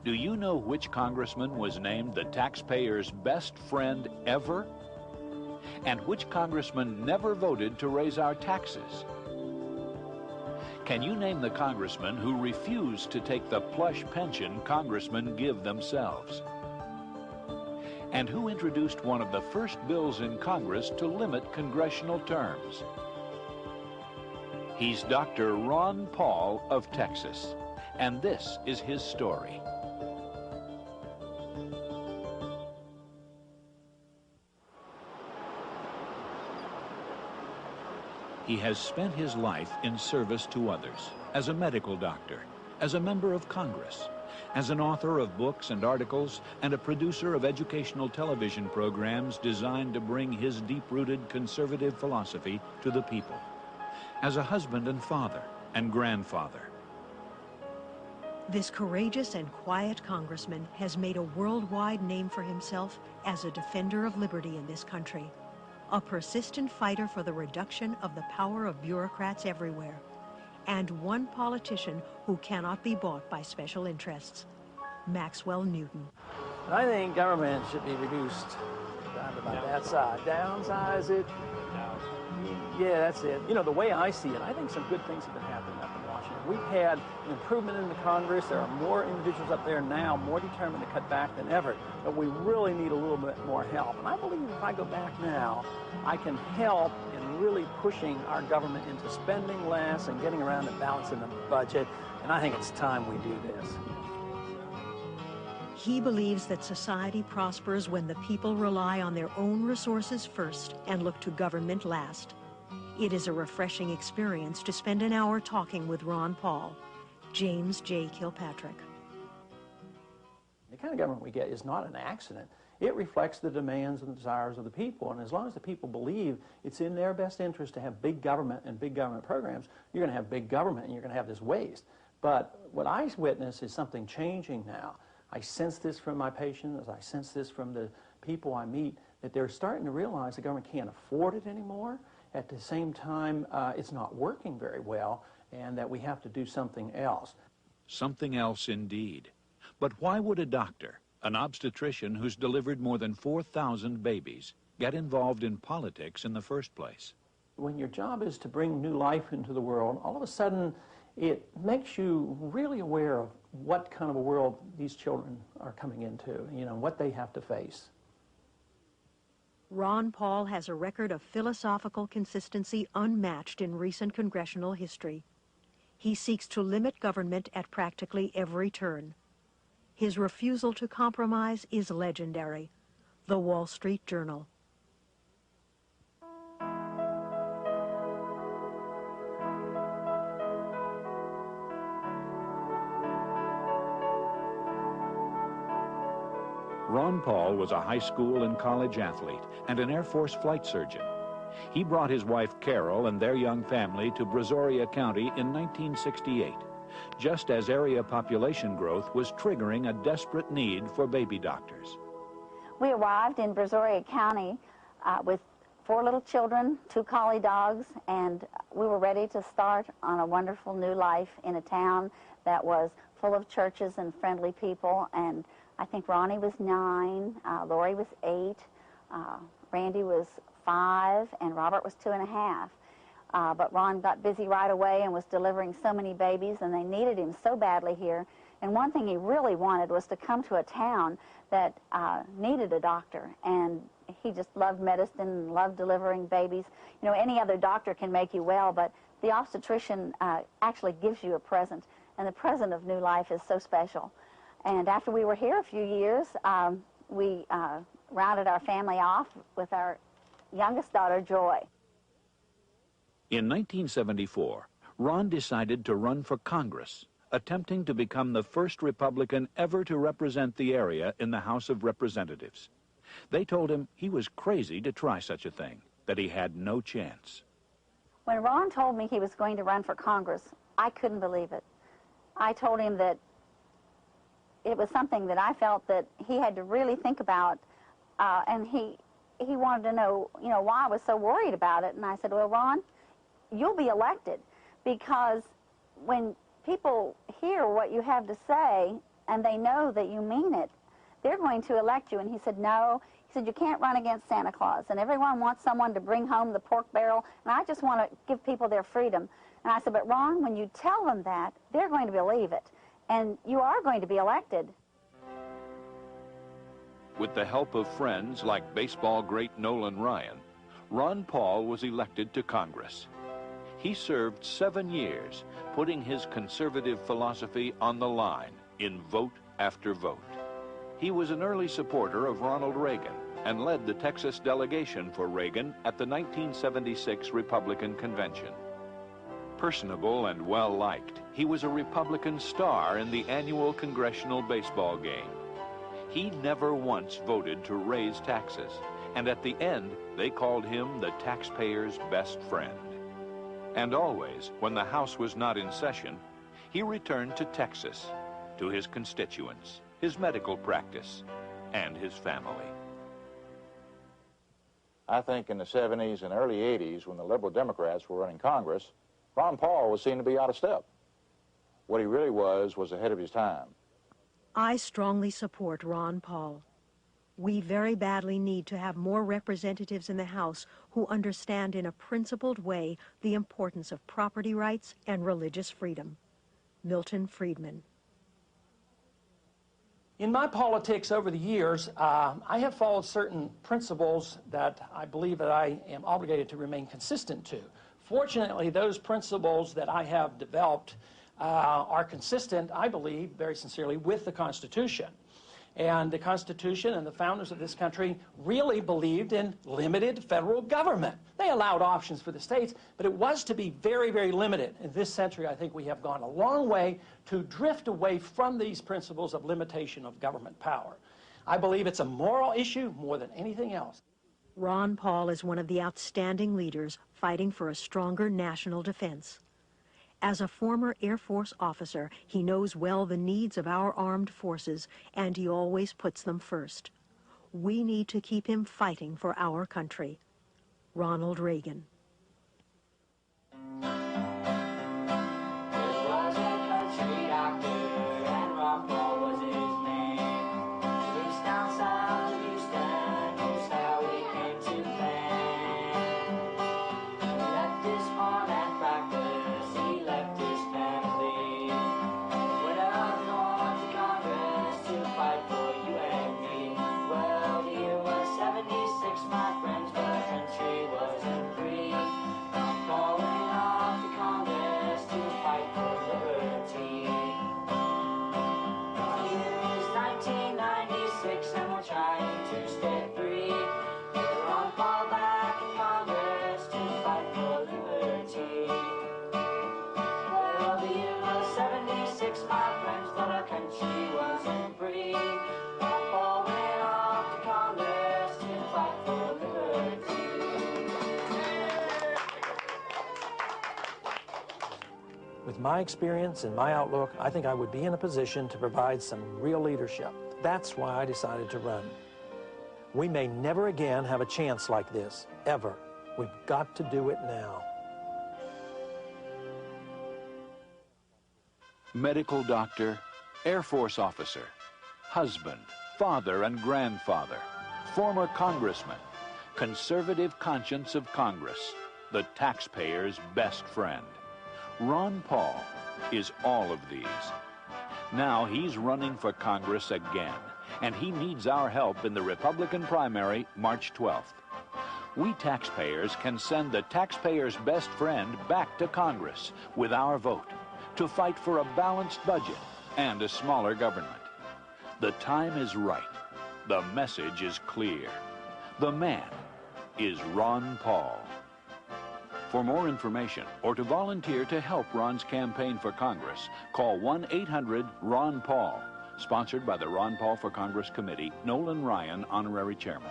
Do you know which congressman was named the taxpayer's best friend ever? And which congressman never voted to raise our taxes? Can you name the congressman who refused to take the plush pension congressmen give themselves? And who introduced one of the first bills in Congress to limit congressional terms? He's Dr. Ron Paul of Texas, and this is his story. He has spent his life in service to others, as a medical doctor, as a member of Congress, as an author of books and articles, and a producer of educational television programs designed to bring his deep-rooted conservative philosophy to the people, as a husband and father and grandfather. This courageous and quiet congressman has made a worldwide name for himself as a defender of liberty in this country, a persistent fighter for the reduction of the power of bureaucrats everywhere, and one politician who cannot be bought by special interests, Maxwell Newton. I think government should be reduced down to about that side. Downsize it. Yeah, that's it. You know, the way I see it, I think some good things have been happening up in Washington. We've had an improvement in the Congress. There are more individuals up there now, more determined to cut back than ever. But we really need a little bit more help. And I believe if I go back now, I can help in really pushing our government into spending less and getting around to balancing the budget. And I think it's time we do this. He believes that society prospers when the people rely on their own resources first and look to government last. It is a refreshing experience to spend an hour talking with Ron Paul. James J. Kilpatrick. The kind of government we get is not an accident. It reflects the demands and desires of the people, and as long as the people believe it's in their best interest to have big government and big government programs, you're going to have big government and you're going to have this waste. But what I witness is something changing now. I sense this from my patients, I sense this from the people I meet, that they're starting to realize the government can't afford it anymore. At the same time, it's not working very well, and that we have to do something else. Something else indeed. But why would a doctor, an obstetrician who's delivered more than 4,000 babies, get involved in politics in the first place? When your job is to bring new life into the world, all of a sudden it makes you really aware of what kind of a world these children are coming into, you know, what they have to face. Ron Paul has a record of philosophical consistency unmatched in recent congressional history. He seeks to limit government at practically every turn. His refusal to compromise is legendary. The Wall Street Journal. Ron Paul was a high school and college athlete and an Air Force flight surgeon. He brought his wife Carol and their young family to Brazoria County in 1968, just as area population growth was triggering a desperate need for baby doctors. We arrived in Brazoria County with 4 little children, 2 collie dogs, and we were ready to start on a wonderful new life in a town that was full of churches and friendly people. And I think Ronnie was 9, Lori was 8, Randy was 5, and Robert was 2.5. But Ron got busy right away and was delivering so many babies, and they needed him so badly here. And one thing he really wanted was to come to a town that needed a doctor, and he just loved medicine and loved delivering babies. You know, any other doctor can make you well, but the obstetrician actually gives you a present, and the present of new life is so special. And after we were here a few years, we rounded our family off with our youngest daughter, Joy. In 1974, Ron decided to run for Congress, attempting to become the first Republican ever to represent the area in the House of Representatives. They told him he was crazy to try such a thing, that he had no chance. When Ron told me he was going to run for Congress, I couldn't believe it. I told him that it was something that I felt that he had to really think about, and he wanted to know, you know, why I was so worried about it. And I said, well, Ron, you'll be elected, because when people hear what you have to say, and they know that you mean it, they're going to elect you. And he said, no. He said, you can't run against Santa Claus. And everyone wants someone to bring home the pork barrel, and I just want to give people their freedom. And I said, but Ron, when you tell them that, they're going to believe it, and you are going to be elected. With the help of friends like baseball great Nolan Ryan, Ron Paul was elected to Congress. He served 7 years, putting his conservative philosophy on the line in vote after vote. He was an early supporter of Ronald Reagan and led the Texas delegation for Reagan at the 1976 Republican Convention. Personable and well-liked, he was a Republican star in the annual congressional baseball game. He never once voted to raise taxes, and at the end, they called him the taxpayer's best friend. And always, when the House was not in session, he returned to Texas, to his constituents, his medical practice, and his family. I think in the 70s and early 80s, when the liberal Democrats were running Congress, Ron Paul was seen to be out of step. What he really was ahead of his time. I strongly support Ron Paul. We very badly need to have more representatives in the House who understand in a principled way the importance of property rights and religious freedom. Milton Friedman. In my politics over the years, I have followed certain principles that I believe that I am obligated to remain consistent to. Fortunately, those principles that I have developed are consistent, I believe, very sincerely, with the Constitution. And the Constitution and the founders of this country really believed in limited federal government. They allowed options for the states, but it was to be very, very limited. In this century, I think we have gone a long way to drift away from these principles of limitation of government power. I believe it's a moral issue more than anything else. Ron Paul is one of the outstanding leaders fighting for a stronger national defense. As a former Air Force officer, he knows well the needs of our armed forces, and he always puts them first. We need to keep him fighting for our country. Ronald Reagan. With my experience and my outlook, I think I would be in a position to provide some real leadership. That's why I decided to run. We may never again have a chance like this, ever. We've got to do it now. Medical doctor, Air Force officer, husband, father and grandfather, former congressman, conservative conscience of Congress, the taxpayer's best friend. Ron Paul is all of these. Now he's running for Congress again, and he needs our help in the Republican primary March 12th. We taxpayers can send the taxpayer's best friend back to Congress with our vote to fight for a balanced budget and a smaller government. The time is right. The message is clear. The man is Ron Paul. For more information or to volunteer to help Ron's campaign for Congress, call 1-800-RON-PAUL, sponsored by the Ron Paul for Congress Committee, Nolan Ryan, Honorary Chairman.